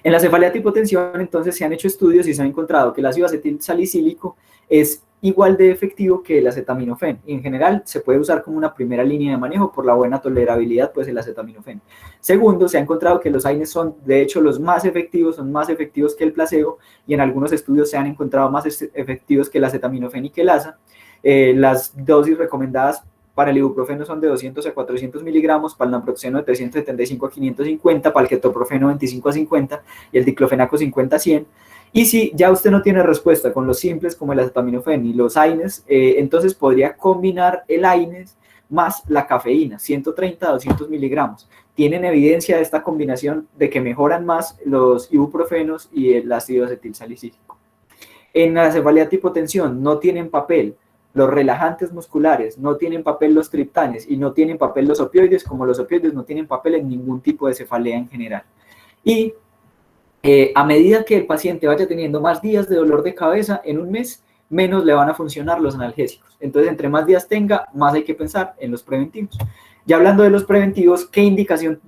En la cefalea tipo tensión, entonces, se han hecho estudios y se ha encontrado que el ácido acetil salicílico es igual de efectivo que el acetaminofén. Y en general, se puede usar como una primera línea de manejo por la buena tolerabilidad, pues, el acetaminofén. Segundo, se ha encontrado que los AINES son, de hecho, los más efectivos, son más efectivos que el placebo, y en algunos estudios se han encontrado más efectivos que el acetaminofén y que el ASA. Las dosis recomendadas para el ibuprofeno son de 200 a 400 miligramos, para el naproxeno de 375 a 550, para el ketoprofeno 25 a 50 y el diclofenaco 50 a 100. Y si ya usted no tiene respuesta con los simples como el acetaminofén y los AINES, entonces podría combinar el AINES más la cafeína, 130 a 200 miligramos. Tienen evidencia de esta combinación de que mejoran más los ibuprofenos y el ácido acetilsalicílico. En la cefalea tipo tensión no tienen papel los relajantes musculares, no tienen papel los triptanes y no tienen papel los opioides, como los opioides no tienen papel en ningún tipo de cefalea en general. Y a medida que el paciente vaya teniendo más días de dolor de cabeza en un mes, menos le van a funcionar los analgésicos. Entonces, entre más días tenga, más hay que pensar en los preventivos. Ya hablando de los preventivos, ¿qué indicación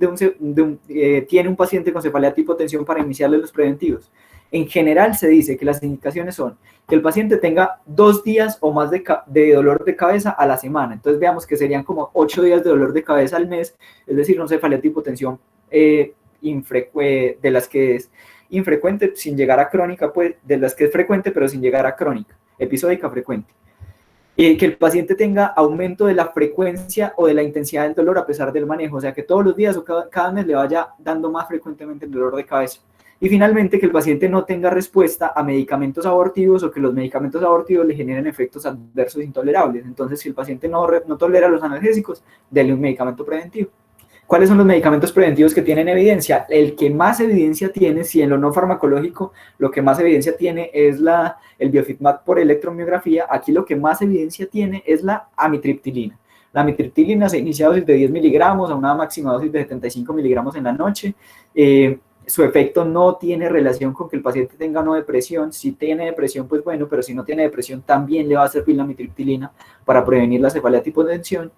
tiene un paciente con cefalea tipo tensión para iniciarle los preventivos? En general se dice que las indicaciones son que el paciente tenga 2 días o más de dolor de cabeza a la semana. Entonces veamos que serían como 8 días de dolor de cabeza al mes, es decir, una cefalea tipo tensión de las que es infrecuente sin llegar a crónica, pues de las que es frecuente pero sin llegar a crónica, episódica frecuente. Que el paciente tenga aumento de la frecuencia o de la intensidad del dolor a pesar del manejo, o sea que todos los días o cada mes le vaya dando más frecuentemente el dolor de cabeza. Y finalmente que el paciente no tenga respuesta a medicamentos abortivos o que los medicamentos abortivos le generen efectos adversos intolerables. Entonces, si el paciente no tolera los analgésicos, dele un medicamento preventivo. ¿Cuáles son los medicamentos preventivos que tienen evidencia? El que más evidencia tiene, si en lo no farmacológico, lo que más evidencia tiene es el Biofitmat por electromiografía. Aquí lo que más evidencia tiene es la amitriptilina. La amitriptilina se inicia a dosis de 10 miligramos a una máxima dosis de 75 miligramos en la noche. Su efecto no tiene relación con que el paciente tenga o no depresión. Si tiene depresión, pues bueno, pero si no tiene depresión, también le va a servir la amitriptilina para prevenir la cefalea tipo tensión.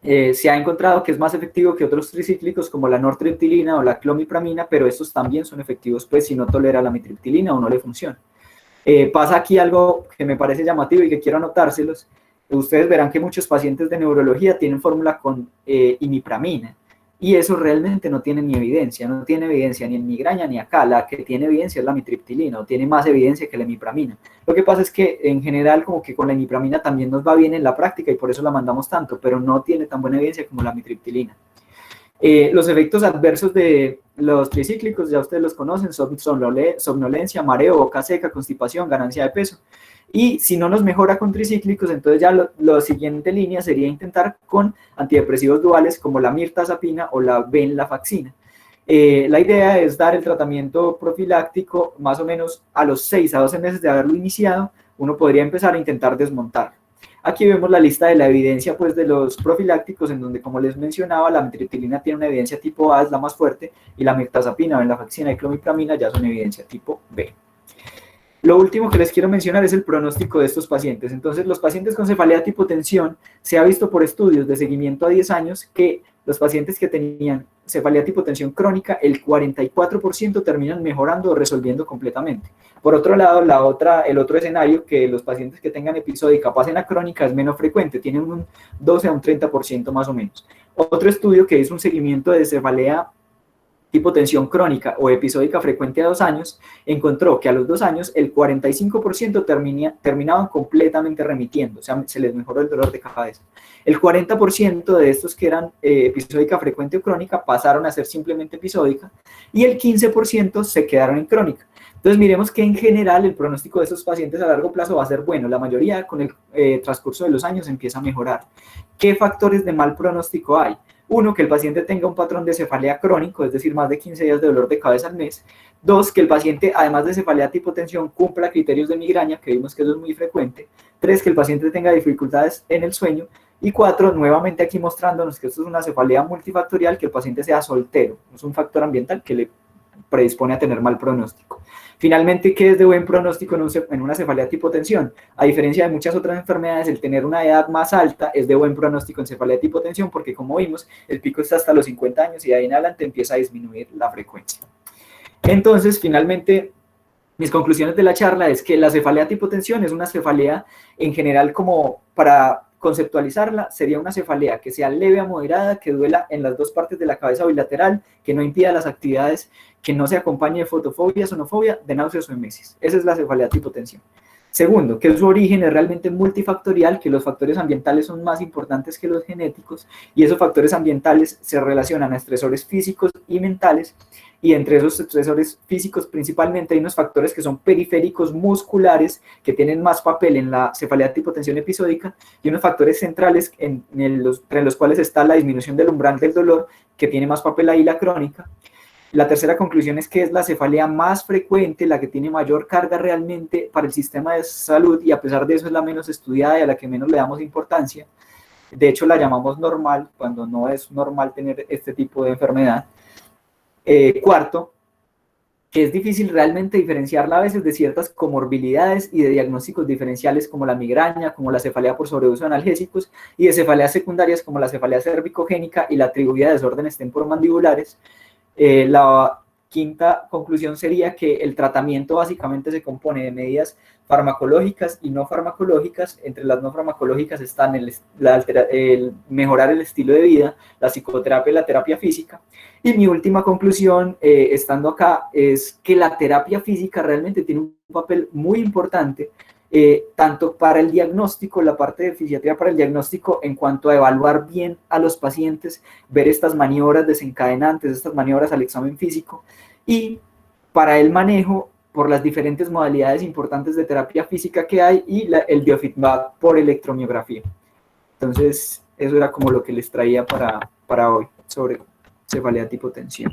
Se ha encontrado que es más efectivo que otros tricíclicos como la nortriptilina o la clomipramina, pero estos también son efectivos pues si no tolera la amitriptilina o no le funciona. Pasa aquí algo que me parece llamativo y que quiero anotárselos. Ustedes verán que muchos pacientes de neurología tienen fórmula con imipramina, y eso realmente no tiene ni evidencia, no tiene evidencia ni en migraña ni acá. La que tiene evidencia es la amitriptilina, o tiene más evidencia que la imipramina. Lo que pasa es que en general como que con la imipramina también nos va bien en la práctica y por eso la mandamos tanto, pero no tiene tan buena evidencia como la amitriptilina. Los efectos adversos de los tricíclicos, ya ustedes los conocen, son somnolencia, mareo, boca seca, constipación, ganancia de peso. Y si no nos mejora con tricíclicos, entonces ya la siguiente línea sería intentar con antidepresivos duales como la mirtazapina o la venlafaxina. La idea es dar el tratamiento profiláctico más o menos a los 6 a 12 meses de haberlo iniciado. Uno podría empezar a intentar desmontar. Aquí vemos la lista de la evidencia pues, de los profilácticos, en donde, como les mencionaba, la amitriptilina tiene una evidencia tipo A, es la más fuerte, y la mirtazapina, venlafaxina y clomipramina ya son evidencia tipo B. Lo último que les quiero mencionar es el pronóstico de estos pacientes. Entonces, los pacientes con cefalea tipo tensión, se ha visto por estudios de seguimiento a 10 años que los pacientes que tenían cefalea tipo tensión crónica, el 44% terminan mejorando o resolviendo completamente. Por otro lado, el otro escenario, que los pacientes que tengan episódica pasen a crónica, es menos frecuente, tienen un 12 a un 30% más o menos. Otro estudio que hizo un seguimiento de cefalea tipo tensión crónica o episódica frecuente a 2 años, encontró que a los 2 años el 45% terminaban completamente remitiendo, o sea, se les mejoró el dolor de cabeza. El 40% de estos que eran episódica frecuente o crónica pasaron a ser simplemente episódica, y el 15% se quedaron en crónica. Entonces miremos que en general el pronóstico de estos pacientes a largo plazo va a ser bueno. La mayoría con el transcurso de los años empieza a mejorar. ¿Qué factores de mal pronóstico hay? Uno, que el paciente tenga un patrón de cefalea crónico, es decir, más de 15 días de dolor de cabeza al mes. 2, que el paciente, además de cefalea tipo tensión, cumpla criterios de migraña, que vimos que eso es muy frecuente. 3, que el paciente tenga dificultades en el sueño. Y 4, nuevamente aquí mostrándonos que esto es una cefalea multifactorial, que el paciente sea soltero. Es un factor ambiental que le predispone a tener mal pronóstico. Finalmente, ¿qué es de buen pronóstico en una cefalea tipo tensión? A diferencia de muchas otras enfermedades, el tener una edad más alta es de buen pronóstico en cefalea tipo tensión, porque como vimos, el pico está hasta los 50 años y de ahí en adelante empieza a disminuir la frecuencia. Entonces, finalmente, mis conclusiones de la charla es que la cefalea tipo tensión es una cefalea en general, como para conceptualizarla, sería una cefalea que sea leve a moderada, que duela en las dos partes de la cabeza bilateral, que no impida las actividades, que no se acompañe de fotofobia, sonofobia, de náuseas o emesis. Esa es la cefalea tipo tensión. Segundo, que su origen es realmente multifactorial, que los factores ambientales son más importantes que los genéticos, y esos factores ambientales se relacionan a estresores físicos y mentales, y entre esos estresores físicos principalmente hay unos factores que son periféricos musculares, que tienen más papel en la cefalea tipo tensión episódica, y unos factores centrales entre los cuales está la disminución del umbral del dolor, que tiene más papel ahí la crónica. La tercera conclusión es que es la cefalea más frecuente, la que tiene mayor carga realmente para el sistema de salud, y a pesar de eso es la menos estudiada y a la que menos le damos importancia. De hecho, la llamamos normal cuando no es normal tener este tipo de enfermedad. Cuarto, que es difícil realmente diferenciarla a veces de ciertas comorbilidades y de diagnósticos diferenciales como la migraña, como la cefalea por sobreuso de analgésicos, y de cefaleas secundarias como la cefalea cervicogénica y la atribuida a desórdenes temporomandibulares. La quinta conclusión sería que el tratamiento básicamente se compone de medidas farmacológicas y no farmacológicas. Entre las no farmacológicas están el mejorar el estilo de vida, la psicoterapia y la terapia física. Y mi última conclusión, estando acá, es que la terapia física realmente tiene un papel muy importante, tanto para el diagnóstico, la parte de fisiatría para el diagnóstico, en cuanto a evaluar bien a los pacientes, ver estas maniobras desencadenantes, estas maniobras al examen físico, y para el manejo por las diferentes modalidades importantes de terapia física que hay, y el biofeedback por electromiografía. Entonces, eso era como lo que les traía para hoy sobre cefalea tipo tensión.